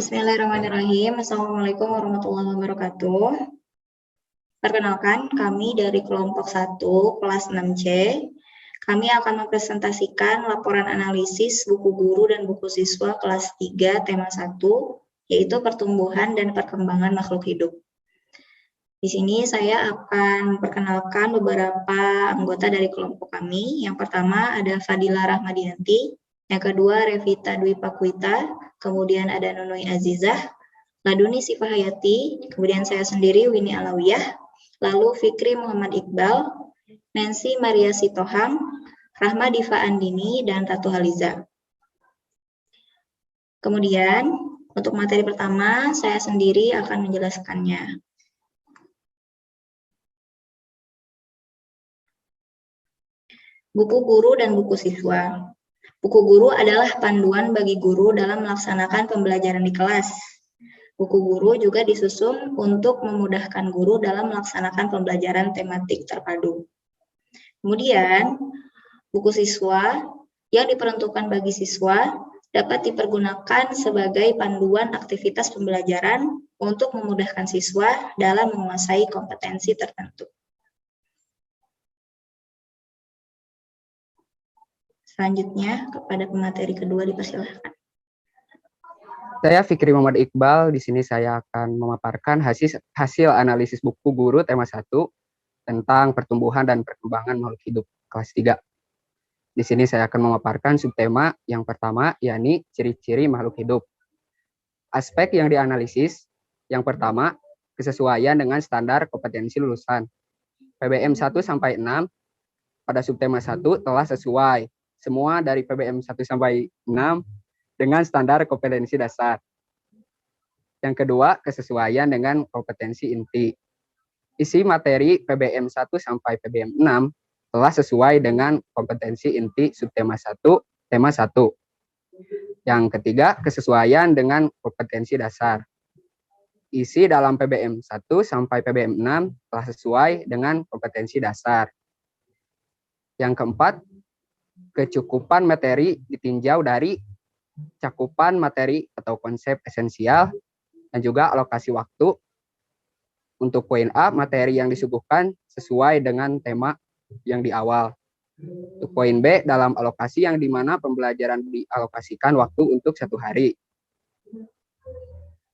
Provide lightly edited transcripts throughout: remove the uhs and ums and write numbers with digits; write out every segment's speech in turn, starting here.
Bismillahirrahmanirrahim. Assalamualaikum warahmatullahi wabarakatuh. Perkenalkan, kami dari kelompok 1, kelas 6C. Kami akan mempresentasikan laporan analisis buku guru dan buku siswa kelas 3, tema 1, yaitu pertumbuhan dan perkembangan makhluk hidup. Di sini saya akan memperkenalkan beberapa anggota dari kelompok kami. Yang pertama ada Fadila Rahmadianti, yang kedua Revita Dwi Pakuita, kemudian ada Nunui Azizah, Laduni Sifahayati, kemudian saya sendiri Winnie Alawiyah, lalu Fikri Muhammad Iqbal, Nancy Maria Sitohang, Rahma Diva Andini, dan Ratu Haliza. Kemudian untuk materi pertama saya sendiri akan menjelaskannya. Buku guru dan buku siswa. Buku guru adalah panduan bagi guru dalam melaksanakan pembelajaran di kelas. Buku guru juga disusun untuk memudahkan guru dalam melaksanakan pembelajaran tematik terpadu. Kemudian, buku siswa yang diperuntukkan bagi siswa dapat dipergunakan sebagai panduan aktivitas pembelajaran untuk memudahkan siswa dalam menguasai kompetensi tertentu. Selanjutnya, kepada pemateri kedua dipersilahkan. Saya Fikri Muhammad Iqbal. Di sini saya akan memaparkan hasil analisis buku guru tema 1 tentang pertumbuhan dan perkembangan makhluk hidup kelas 3. Di sini saya akan memaparkan subtema yang pertama, yakni ciri-ciri makhluk hidup. Aspek yang dianalisis, yang pertama, kesesuaian dengan standar kompetensi lulusan. PBM 1 sampai 6 pada subtema 1 telah sesuai. Semua dari PBM 1 sampai 6 dengan standar kompetensi dasar. Yang kedua, kesesuaian dengan kompetensi inti. Isi materi PBM 1 sampai PBM 6 telah sesuai dengan kompetensi inti subtema 1, tema 1. Yang ketiga, kesesuaian dengan kompetensi dasar. Isi dalam PBM 1 sampai PBM 6 telah sesuai dengan kompetensi dasar. Yang keempat, kecukupan materi ditinjau dari cakupan materi atau konsep esensial dan juga alokasi waktu. Untuk poin A, materi yang disuguhkan sesuai dengan tema yang di awal. Untuk poin B, dalam alokasi yang dimana pembelajaran dialokasikan waktu untuk 1 hari.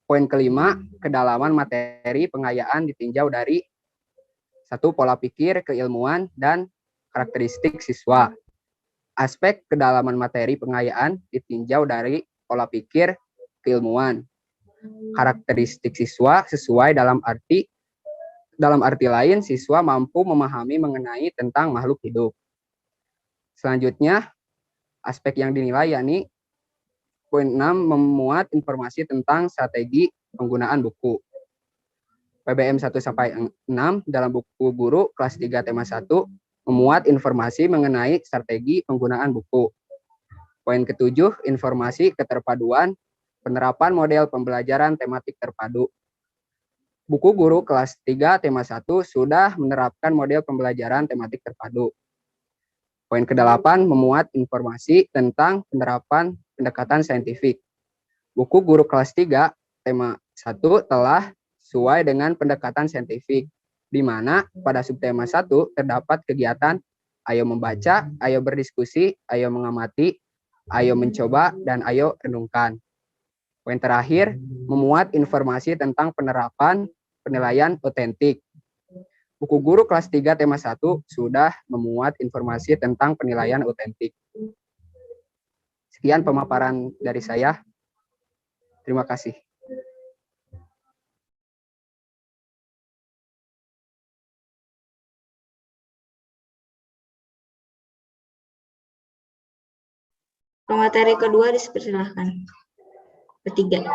Poin kelima, kedalaman materi pengayaan ditinjau dari 1. Pola pikir, keilmuan, dan karakteristik siswa. Aspek kedalaman materi pengayaan ditinjau dari pola pikir, keilmuan. Karakteristik siswa sesuai dalam arti lain, siswa mampu memahami mengenai tentang makhluk hidup. Selanjutnya, aspek yang dinilai yakni poin 6 memuat informasi tentang strategi penggunaan buku. PBM 1 sampai 6 dalam buku guru kelas 3 tema 1 memuat informasi mengenai strategi penggunaan buku. Poin ke-7, informasi keterpaduan penerapan model pembelajaran tematik terpadu. Buku guru kelas 3 tema 1 sudah menerapkan model pembelajaran tematik terpadu. Poin ke-8 memuat informasi tentang penerapan pendekatan saintifik. Buku guru kelas 3 tema 1 telah sesuai dengan pendekatan saintifik, di mana pada subtema 1 terdapat kegiatan ayo membaca, ayo berdiskusi, ayo mengamati, ayo mencoba, dan ayo renungkan. Poin terakhir, memuat informasi tentang penerapan penilaian otentik. Buku guru kelas 3 tema 1 sudah memuat informasi tentang penilaian otentik. Sekian pemaparan dari saya. Terima kasih. Pemateri kedua dipersilahkan. Ketiga.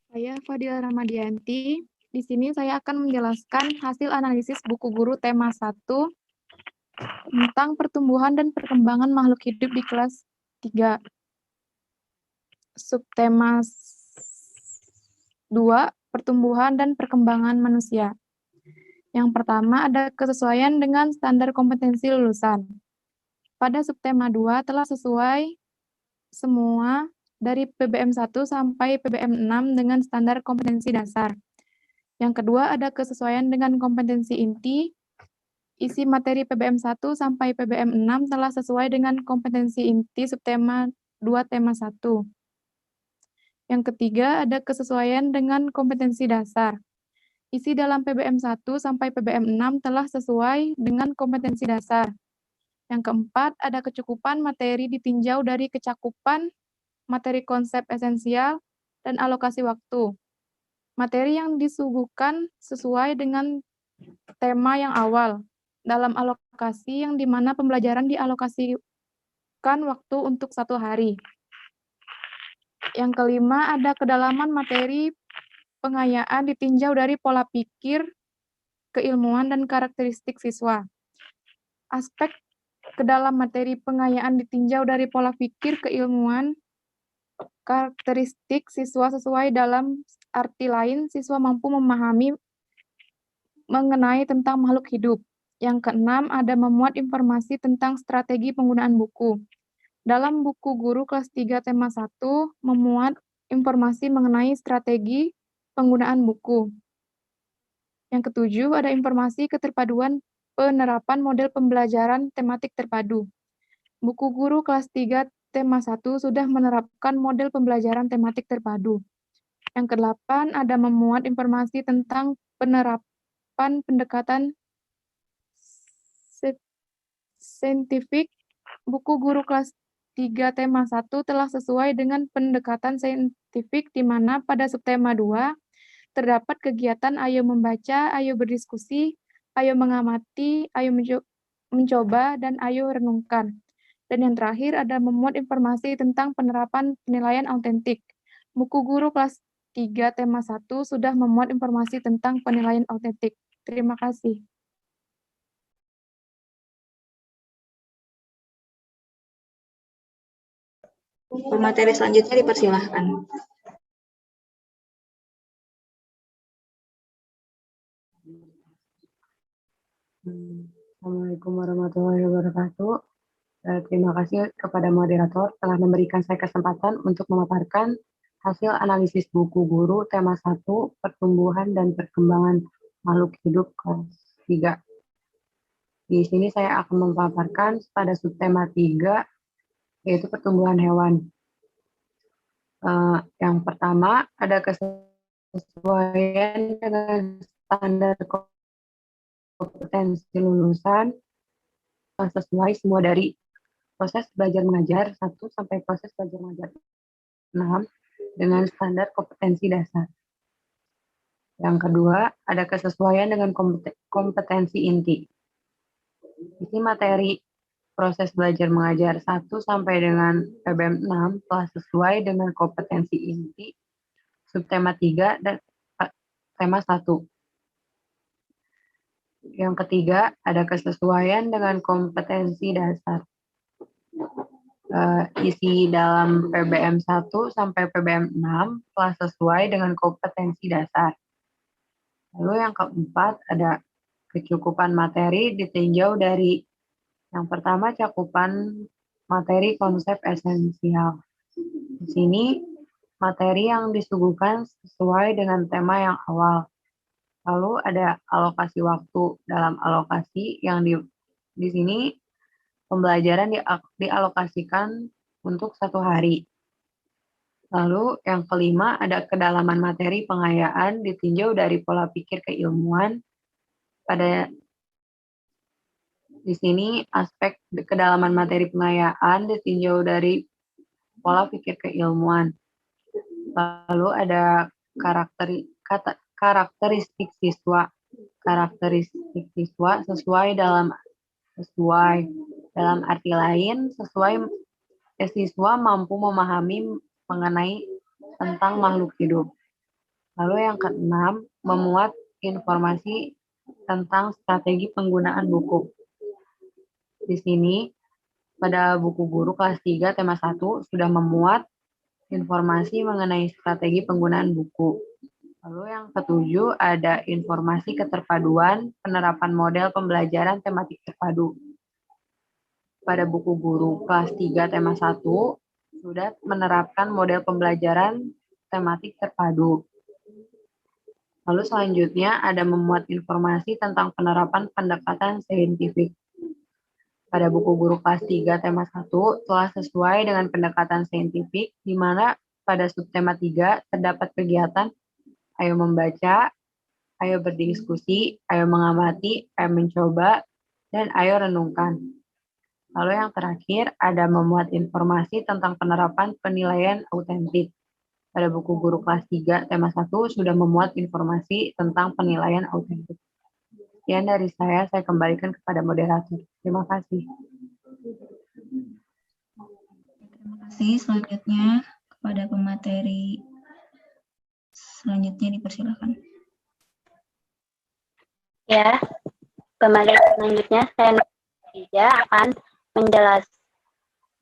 Saya Fadila Rahmadianti. Di sini saya akan menjelaskan hasil analisis buku guru tema 1 tentang pertumbuhan dan perkembangan makhluk hidup di kelas 3. Subtema 2, pertumbuhan dan perkembangan manusia. Yang pertama ada kesesuaian dengan standar kompetensi lulusan. Pada subtema 2 telah sesuai semua dari PBM 1 sampai PBM 6 dengan standar kompetensi dasar. Yang kedua ada kesesuaian dengan kompetensi inti. Isi materi PBM 1 sampai PBM 6 telah sesuai dengan kompetensi inti subtema 2 tema 1. Yang ketiga ada kesesuaian dengan kompetensi dasar. Isi dalam PBM 1 sampai PBM 6 telah sesuai dengan kompetensi dasar. Yang keempat ada kecukupan materi ditinjau dari kecakupan materi konsep esensial dan alokasi waktu. Materi yang disuguhkan sesuai dengan tema yang awal dalam alokasi yang dimana pembelajaran dialokasikan waktu untuk 1 hari. Yang kelima ada kedalaman materi pengayaan ditinjau dari pola pikir, keilmuan, dan karakteristik siswa. Aspek kedalam materi pengayaan ditinjau dari pola pikir, keilmuan, karakteristik siswa sesuai dalam arti lain, siswa mampu memahami mengenai tentang makhluk hidup. Yang keenam, ada memuat informasi tentang strategi penggunaan buku. Dalam buku guru kelas 3 tema 1, memuat informasi mengenai strategi penggunaan buku. Yang ketujuh, ada informasi keterpaduan penerapan model pembelajaran tematik terpadu. Buku guru kelas 3 tema 1 sudah menerapkan model pembelajaran tematik terpadu. Yang kedelapan, ada memuat informasi tentang penerapan pendekatan saintifik. Buku guru kelas 3 tema 1 telah sesuai dengan pendekatan saintifik di mana pada subtema 2 terdapat kegiatan ayo membaca, ayo berdiskusi, ayo mengamati, ayo mencoba, dan ayo renungkan. Dan yang terakhir ada memuat informasi tentang penerapan penilaian autentik. Buku guru kelas 3 tema 1 sudah memuat informasi tentang penilaian autentik. Terima kasih. Pemateri selanjutnya dipersilahkan. Assalamualaikum warahmatullahi wabarakatuh. Terima kasih kepada moderator telah memberikan saya kesempatan untuk memaparkan hasil analisis buku guru tema 1 pertumbuhan dan perkembangan makhluk hidup kelas 3. Di sini saya akan memaparkan pada subtema 3 yaitu pertumbuhan hewan. Yang pertama ada kesesuaian dengan standar kompetensi lulusan sesuai semua dari proses belajar mengajar 1 sampai proses belajar mengajar 6 dengan standar kompetensi dasar. Yang kedua, ada kesesuaian dengan kompetensi inti. Isi materi proses belajar mengajar 1 sampai dengan PBM 6 telah sesuai dengan kompetensi inti subtema 3 dan tema 1. Yang ketiga, ada kesesuaian dengan kompetensi dasar. Isi dalam PBM 1 sampai PBM 6 telah sesuai dengan kompetensi dasar. Lalu yang keempat, ada kecukupan materi ditinjau dari yang pertama cakupan materi konsep esensial. Di sini materi yang disuguhkan sesuai dengan tema yang awal. Lalu ada alokasi waktu. Dalam alokasi yang di sini pembelajaran dialokasikan untuk 1 hari. Lalu yang kelima ada kedalaman materi pengayaan ditinjau dari pola pikir keilmuan. Pada di sini aspek kedalaman materi pengayaan ditinjau dari pola pikir keilmuan. Lalu ada karakteristik siswa. Karakteristik siswa sesuai dalam arti lain, siswa mampu memahami mengenai tentang makhluk hidup. Lalu yang keenam, memuat informasi tentang strategi penggunaan buku. Di sini, pada buku guru kelas 3 tema 1 sudah memuat informasi mengenai strategi penggunaan buku. Lalu yang ketujuh ada informasi keterpaduan penerapan model pembelajaran tematik terpadu. Pada buku guru kelas 3 tema 1 sudah menerapkan model pembelajaran tematik terpadu. Lalu selanjutnya ada memuat informasi tentang penerapan pendekatan saintifik. Pada buku guru kelas 3 tema 1 telah sesuai dengan pendekatan saintifik, di mana pada subtema 3 terdapat kegiatan ayo membaca, ayo berdiskusi, ayo mengamati, ayo mencoba, dan ayo renungkan. Lalu yang terakhir ada memuat informasi tentang penerapan penilaian autentik. Pada buku guru kelas 3 tema 1 sudah memuat informasi tentang penilaian autentik. Sekian dari saya kembalikan kepada moderator. Terima kasih. Terima kasih. Selanjutnya kepada pemateri selanjutnya dipersilakan. Ya, pemateri selanjutnya saya akan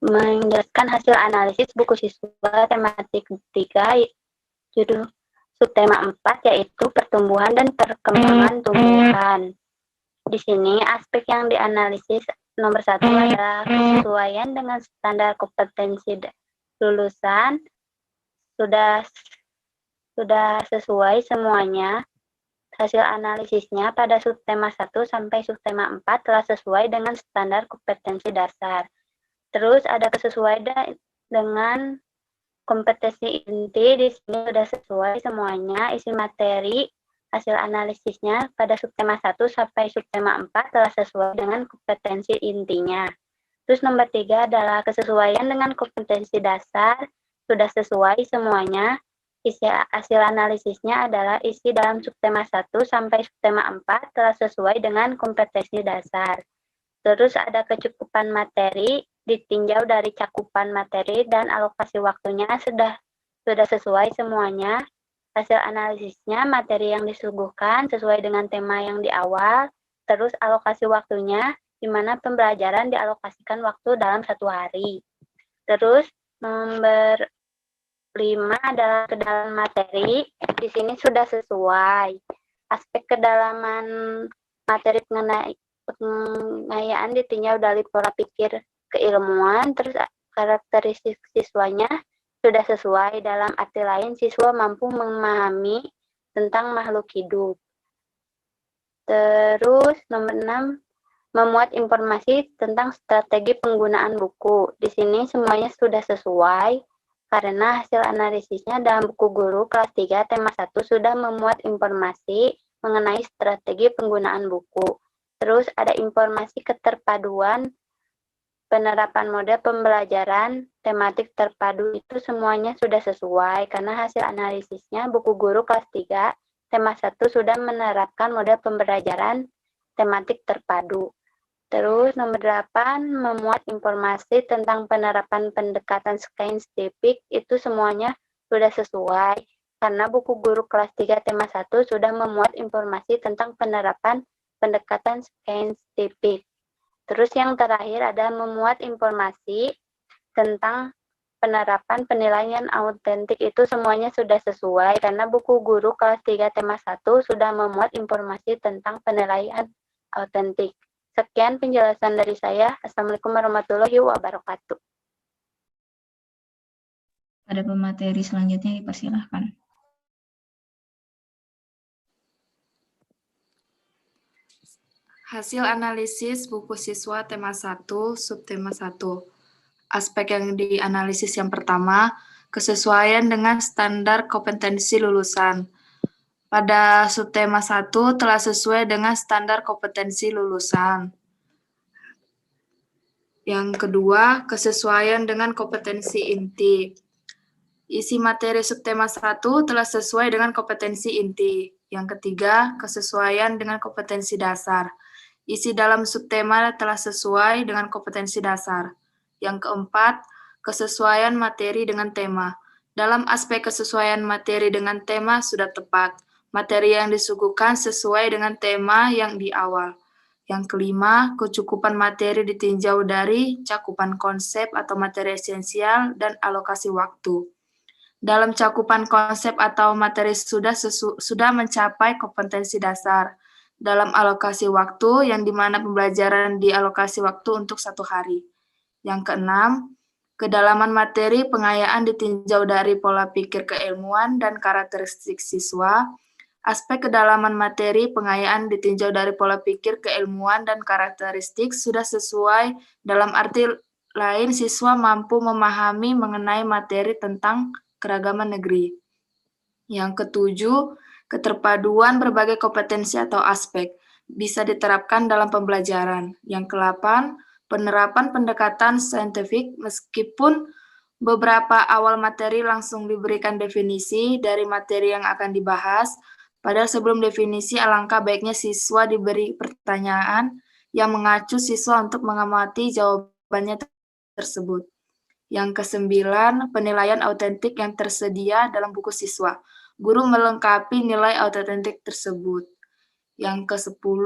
menjelaskan hasil analisis buku siswa tematik 3 judul subtema 4 yaitu pertumbuhan dan perkembangan tumbuhan. Di sini aspek yang dianalisis nomor 1 adalah kesesuaian dengan standar kompetensi lulusan. Sudah sesuai semuanya. Hasil analisisnya pada subtema 1 sampai subtema 4 telah sesuai dengan standar kompetensi dasar. Terus ada kesesuaian dengan kompetensi inti, di sini sudah sesuai semuanya. Isi materi hasil analisisnya pada subtema 1 sampai subtema 4 telah sesuai dengan kompetensi intinya. Terus nomor 3 adalah kesesuaian dengan kompetensi dasar, sudah sesuai semuanya. Isi hasil analisisnya adalah isi dalam subtema 1 sampai subtema 4 telah sesuai dengan kompetensi dasar. Terus ada kecukupan materi, ditinjau dari cakupan materi dan alokasi waktunya sudah sesuai semuanya. Hasil analisisnya materi yang disuguhkan sesuai dengan tema yang di awal, terus alokasi waktunya, di mana pembelajaran dialokasikan waktu dalam 1 hari. Terus nomor 5 adalah kedalaman materi, di sini sudah sesuai. Aspek kedalaman materi pengayaan ditinjau dari pola pikir keilmuan, terus karakteristik siswanya sudah sesuai, dalam arti lain siswa mampu memahami tentang makhluk hidup. Terus nomor 6, memuat informasi tentang strategi penggunaan buku. Di sini semuanya sudah sesuai, karena hasil analisisnya dalam buku guru kelas 3 tema 1 sudah memuat informasi mengenai strategi penggunaan buku. Terus ada informasi keterpaduan penerapan model pembelajaran tematik terpadu, itu semuanya sudah sesuai karena hasil analisisnya buku guru kelas 3 tema 1 sudah menerapkan model pembelajaran tematik terpadu. Terus nomor 8, memuat informasi tentang penerapan pendekatan saintifik, itu semuanya sudah sesuai karena buku guru kelas 3 tema 1 sudah memuat informasi tentang penerapan pendekatan saintifik. Terus yang terakhir ada memuat informasi tentang penerapan penilaian autentik, itu semuanya sudah sesuai karena buku guru kelas 3 tema 1 sudah memuat informasi tentang penilaian autentik. Sekian penjelasan dari saya. Assalamualaikum warahmatullahi wabarakatuh. Pada pemateri selanjutnya dipersilahkan. Hasil analisis buku siswa tema 1, subtema 1. Aspek yang dianalisis yang pertama, kesesuaian dengan standar kompetensi lulusan. Pada subtema 1 telah sesuai dengan standar kompetensi lulusan. Yang kedua, kesesuaian dengan kompetensi inti. Isi materi subtema 1 telah sesuai dengan kompetensi inti. Yang ketiga, kesesuaian dengan kompetensi dasar. Isi dalam subtema telah sesuai dengan kompetensi dasar. Yang keempat, kesesuaian materi dengan tema. Dalam aspek kesesuaian materi dengan tema sudah tepat. Materi yang disuguhkan sesuai dengan tema yang di awal. Yang kelima, kecukupan materi ditinjau dari cakupan konsep atau materi esensial dan alokasi waktu. dalam cakupan konsep atau materi sudah mencapai kompetensi dasar dalam alokasi waktu yang dimana pembelajaran dialokasi waktu untuk 1 hari. Yang keenam, kedalaman materi pengayaan ditinjau dari pola pikir keilmuan dan karakteristik siswa. Aspek kedalaman materi pengayaan ditinjau dari pola pikir keilmuan dan karakteristik sudah sesuai, dalam arti lain siswa mampu memahami mengenai materi tentang keragaman negeri. Yang ketujuh, keterpaduan berbagai kompetensi atau aspek bisa diterapkan dalam pembelajaran. Yang kedelapan, penerapan pendekatan saintifik meskipun beberapa awal materi langsung diberikan definisi dari materi yang akan dibahas. Padahal sebelum definisi, alangkah baiknya siswa diberi pertanyaan yang mengacu siswa untuk mengamati jawabannya tersebut. Yang kesembilan, penilaian autentik yang tersedia dalam buku siswa. Guru melengkapi nilai autentik tersebut. Yang ke-10,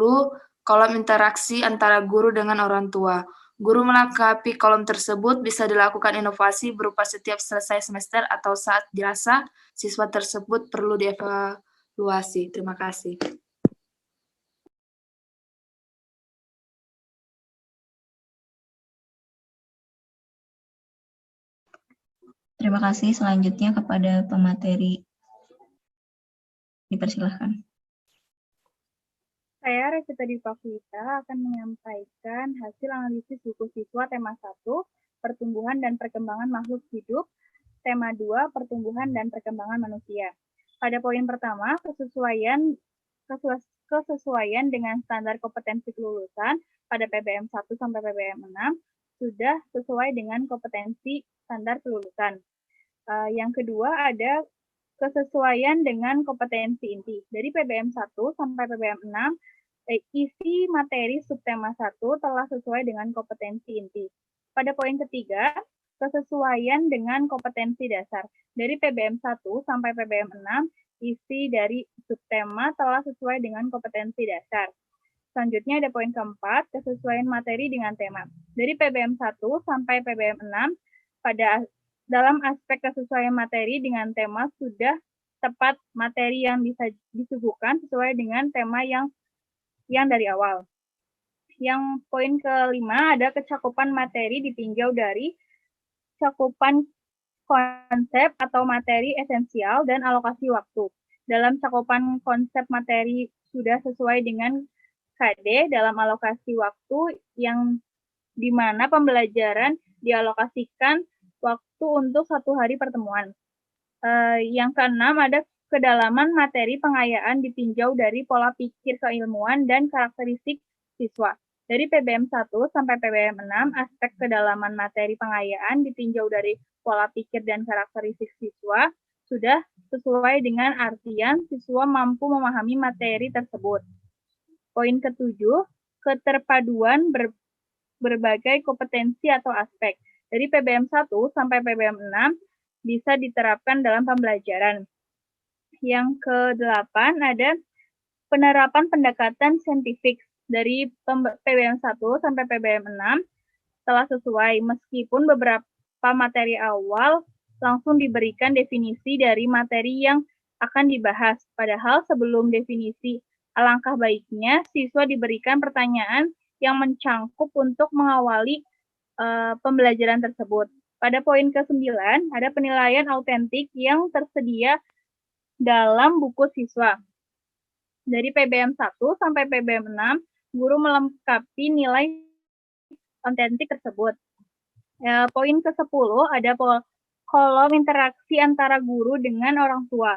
kolom interaksi antara guru dengan orang tua. Guru melengkapi kolom tersebut bisa dilakukan inovasi berupa setiap selesai semester atau saat dirasa siswa tersebut perlu dievaluasi. Terima kasih. Terima kasih. Selanjutnya kepada pemateri. Dipersilahkan. Saya Revita Dipakuita akan menyampaikan hasil analisis buku siswa tema 1, Pertumbuhan dan Perkembangan Makhluk Hidup, tema 2, Pertumbuhan dan Perkembangan Manusia. Pada poin pertama, kesesuaian dengan standar kompetensi kelulusan pada PBM 1 sampai PBM 6 sudah sesuai dengan kompetensi standar kelulusan. Yang kedua ada kesesuaian dengan kompetensi inti. Dari PBM 1 sampai PBM 6, isi materi subtema 1 telah sesuai dengan kompetensi inti. Pada poin ketiga, kesesuaian dengan kompetensi dasar. Dari PBM 1 sampai PBM 6, isi dari subtema telah sesuai dengan kompetensi dasar. Selanjutnya ada poin keempat, kesesuaian materi dengan tema. Dari PBM 1 sampai PBM 6, dalam aspek kesesuaian materi dengan tema sudah tepat materi yang bisa disuguhkan sesuai dengan tema yang dari awal. Yang poin kelima ada kecakupan materi ditinjau dari cakupan konsep atau materi esensial dan alokasi waktu. Dalam cakupan konsep materi sudah sesuai dengan KD dalam alokasi waktu yang dimana pembelajaran dialokasikan waktu untuk 1 hari pertemuan. Yang keenam ada kedalaman materi pengayaan ditinjau dari pola pikir keilmuan dan karakteristik siswa. Dari PBM 1 sampai PBM 6, aspek kedalaman materi pengayaan ditinjau dari pola pikir dan karakteristik siswa sudah sesuai dengan artian siswa mampu memahami materi tersebut. Poin ketujuh, keterpaduan berbagai kompetensi atau aspek. Dari PBM 1 sampai PBM 6 bisa diterapkan dalam pembelajaran. Yang ke-8 ada penerapan pendekatan saintifik. Dari PBM 1 sampai PBM 6 telah sesuai, meskipun beberapa materi awal langsung diberikan definisi dari materi yang akan dibahas. Padahal sebelum definisi, alangkah baiknya siswa diberikan pertanyaan yang mencangkup untuk mengawali pembelajaran tersebut. Pada poin ke-9, ada penilaian autentik yang tersedia dalam buku siswa. Dari PBM 1 sampai PBM 6, guru melengkapi nilai autentik tersebut. Poin ke-10, ada kolom interaksi antara guru dengan orang tua.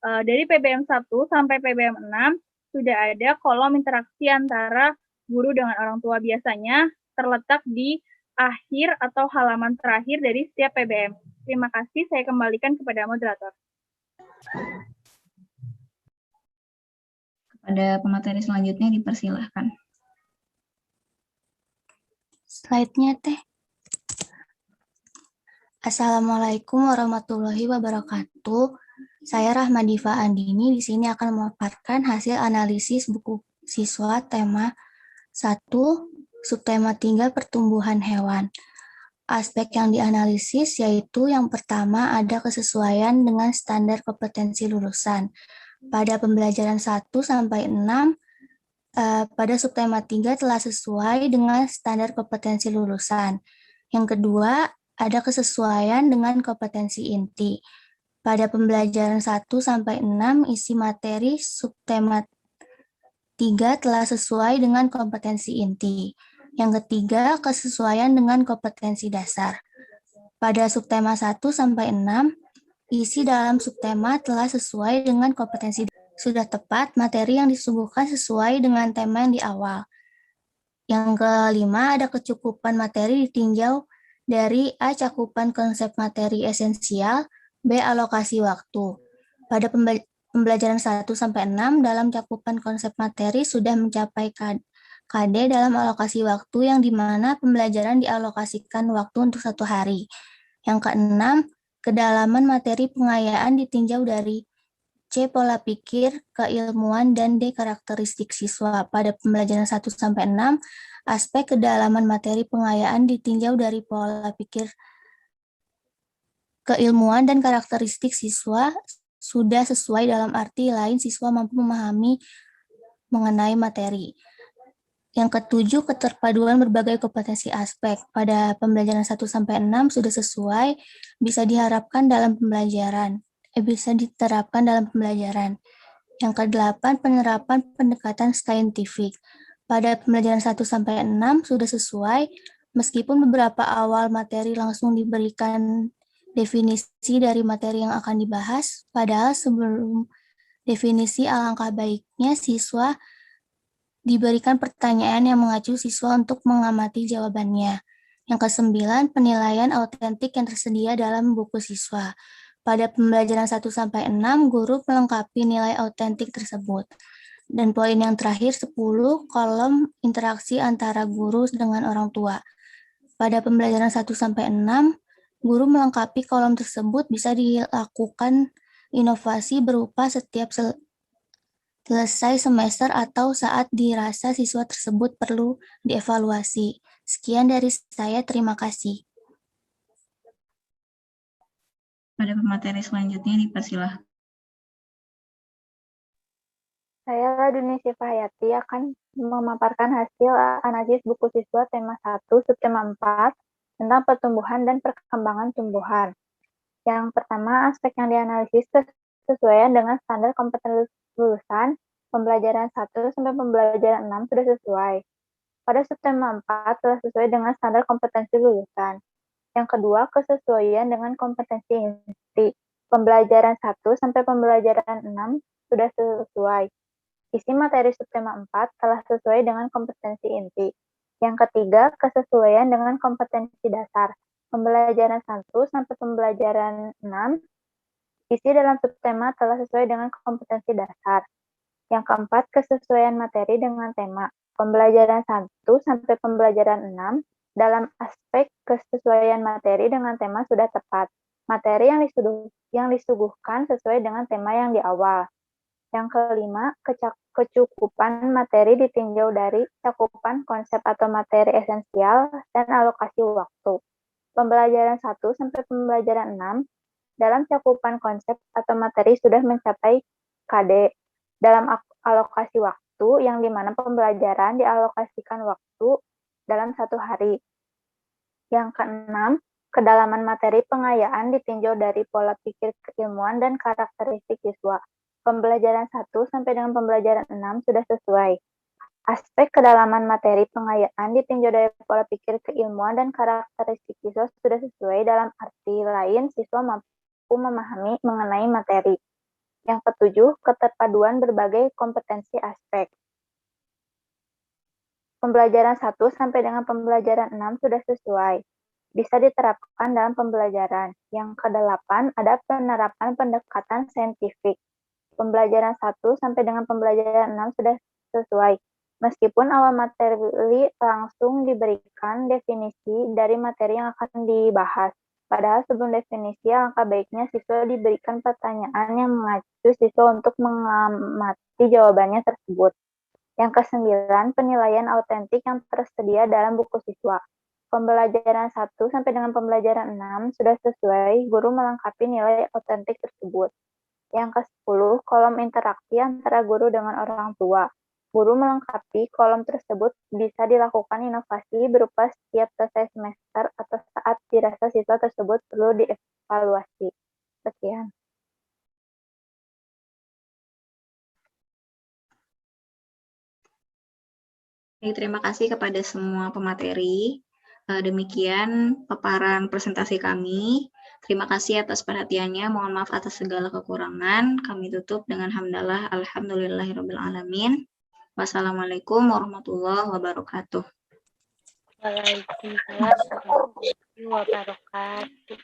Dari PBM 1 sampai PBM 6, sudah ada kolom interaksi antara guru dengan orang tua. Biasanya terletak di akhir atau halaman terakhir dari setiap PBM. Terima kasih, saya kembalikan kepada moderator. Kepada pemateri selanjutnya dipersilahkan. Slide-nya teh. Assalamualaikum warahmatullahi wabarakatuh. Saya Rahmadifa Andini di sini akan memaparkan hasil analisis buku siswa tema 1, subtema 3 pertumbuhan hewan. Aspek yang dianalisis yaitu yang pertama ada kesesuaian dengan standar kompetensi lulusan. Pada pembelajaran 1 sampai 6, pada subtema 3 telah sesuai dengan standar kompetensi lulusan. Yang kedua, ada kesesuaian dengan kompetensi inti. Pada pembelajaran 1 sampai 6, isi materi subtema 3 telah sesuai dengan kompetensi inti. Yang ketiga, kesesuaian dengan kompetensi dasar. Pada subtema 1 sampai 6, isi dalam subtema telah sesuai dengan kompetensi. Sudah tepat materi yang disuguhkan sesuai dengan tema yang di awal. Yang kelima, ada kecukupan materi ditinjau dari A. Cakupan konsep materi esensial, B. Alokasi waktu. Pada pembelajaran 1 sampai 6, dalam cakupan konsep materi sudah mencapai KD dalam alokasi waktu yang dimana pembelajaran dialokasikan waktu untuk 1 hari. Yang keenam, kedalaman materi pengayaan ditinjau dari C. Pola pikir, keilmuan, dan D. Karakteristik siswa. Pada pembelajaran 1 sampai 6, aspek kedalaman materi pengayaan ditinjau dari pola pikir, keilmuan, dan karakteristik siswa sudah sesuai, dalam arti lain siswa mampu memahami mengenai materi. Yang ketujuh, keterpaduan berbagai kompetensi aspek. Pada pembelajaran 1 sampai 6 sudah sesuai, bisa diterapkan dalam pembelajaran. Yang kedelapan, penerapan pendekatan saintifik. Pada pembelajaran 1 sampai 6 sudah sesuai, meskipun beberapa awal materi langsung diberikan definisi dari materi yang akan dibahas, padahal sebelum definisi alangkah baiknya siswa diberikan pertanyaan yang mengacu siswa untuk mengamati jawabannya. Yang kesembilan, penilaian autentik yang tersedia dalam buku siswa. Pada pembelajaran 1 sampai 6, guru melengkapi nilai autentik tersebut. Dan poin yang terakhir 10, kolom interaksi antara guru dengan orang tua. Pada pembelajaran 1 sampai 6, guru melengkapi kolom tersebut bisa dilakukan inovasi berupa setiap selesai semester atau saat dirasa siswa tersebut perlu dievaluasi. Sekian dari saya, terima kasih. Pada pemateri selanjutnya dipersilahkan. Saya Laduni Sifahayati akan memaparkan hasil analisis buku siswa tema 1, subtema 4, tentang pertumbuhan dan perkembangan tumbuhan. Yang pertama, aspek yang dianalisis kesesuaian dengan standar kompetensi lulusan. Pembelajaran 1 sampai pembelajaran 6 sudah sesuai. Pada subtema 4 telah sesuai dengan standar kompetensi lulusan. Yang kedua, kesesuaian dengan kompetensi inti. Pembelajaran 1 sampai pembelajaran 6 sudah sesuai. Isi materi subtema 4 telah sesuai dengan kompetensi inti. Yang ketiga, kesesuaian dengan kompetensi dasar. Pembelajaran 1 sampai pembelajaran 6, isi dalam subtema telah sesuai dengan kompetensi dasar. Yang keempat, kesesuaian materi dengan tema. Pembelajaran 1 sampai pembelajaran 6, dalam aspek kesesuaian materi dengan tema sudah tepat. Materi yang disuguhkan sesuai dengan tema yang di awal. Yang kelima, kecukupan materi ditinjau dari cakupan konsep atau materi esensial dan alokasi waktu. Pembelajaran 1 sampai pembelajaran 6, dalam cakupan konsep atau materi sudah mencapai KD. Dalam alokasi waktu, yang dimana pembelajaran dialokasikan waktu dalam 1 hari. Yang keenam, kedalaman materi pengayaan ditinjau dari pola pikir keilmuan dan karakteristik siswa. Pembelajaran 1 sampai dengan pembelajaran 6 sudah sesuai. Aspek kedalaman materi pengayaan ditinjau dari pola pikir keilmuan dan karakteristik siswa sudah sesuai, dalam arti lain siswa mampu memahami mengenai materi. Yang ketujuh, keterpaduan berbagai kompetensi aspek. Pembelajaran 1 sampai dengan pembelajaran 6 sudah sesuai. Bisa diterapkan dalam pembelajaran. Yang kedelapan, ada penerapan pendekatan saintifik. Pembelajaran 1 sampai dengan pembelajaran 6 sudah sesuai. Meskipun awal materi langsung diberikan definisi dari materi yang akan dibahas. Padahal sebelum definisi, alangkah baiknya siswa diberikan pertanyaan yang mengacu siswa untuk mengamati jawabannya tersebut. Yang kesembilan, penilaian autentik yang tersedia dalam buku siswa. pembelajaran 1 sampai dengan pembelajaran 6 sudah sesuai, guru melengkapi nilai otentik tersebut. Yang ke-10, kolom interaksi antara guru dengan orang tua. Guru melengkapi kolom tersebut bisa dilakukan inovasi berupa setiap selesai semester atau saat dirasa siswa tersebut perlu dievaluasi. Sekian. Terima kasih kepada semua pemateri. Demikian paparan presentasi kami. Terima kasih atas perhatiannya. Mohon maaf atas segala kekurangan. Kami tutup dengan hamdalah alhamdulillahirabbil alamin. Wassalamualaikum warahmatullahi wabarakatuh. Waalaikumsalam warahmatullahi wabarakatuh.